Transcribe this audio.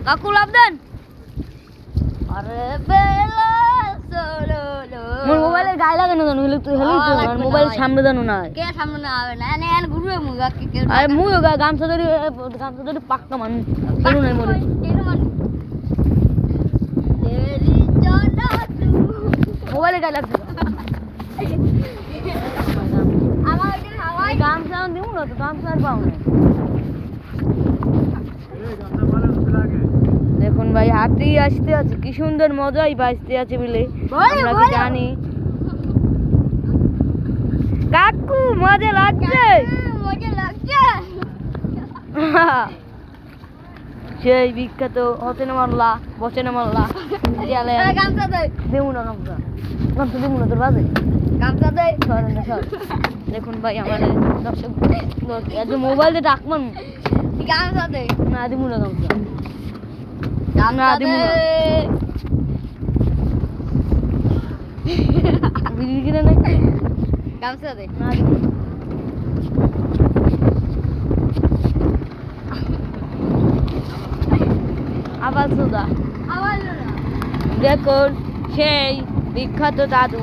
কাকু লাভ দেন। আরে বেলা মোর মোবাইলের গায়ে লাগানো জানো হলে তুই হেলি তো আর মোবাইল সামনে জানো না কে সামনে না হবে না এনে এনে ঘুরবে মুগা কে আরে মুই গামছা ধরে পাক্কা মান কেন নাই মরে তেরি জানা তু মোবাইলে গায়ে লাগছে আমার এখানে হাওয়াই গামছা দিমু না তো গামছা আর পাও না দেখুন ভাই হাতি আসতে আছে কি সুন্দর মজাই বাজতে আছে বলে আমরা কি জানি কাকু মজা লাগছে সেই বিখ্যাত হতে না মারলা বসে না মারলা দেবো না গামছা গামছা দেবো না তোর বাজে গামছা দে দেখুন ভাই আমাদের দর্শক মোবাইল দিয়ে ডাকমান গামছা দে না দেবো না গামছা না দিমু না বিড়ি কিনে না গামছা দে না দিমু আবার সুদা আবার দেখুন সেই বিখ্যাত দাদু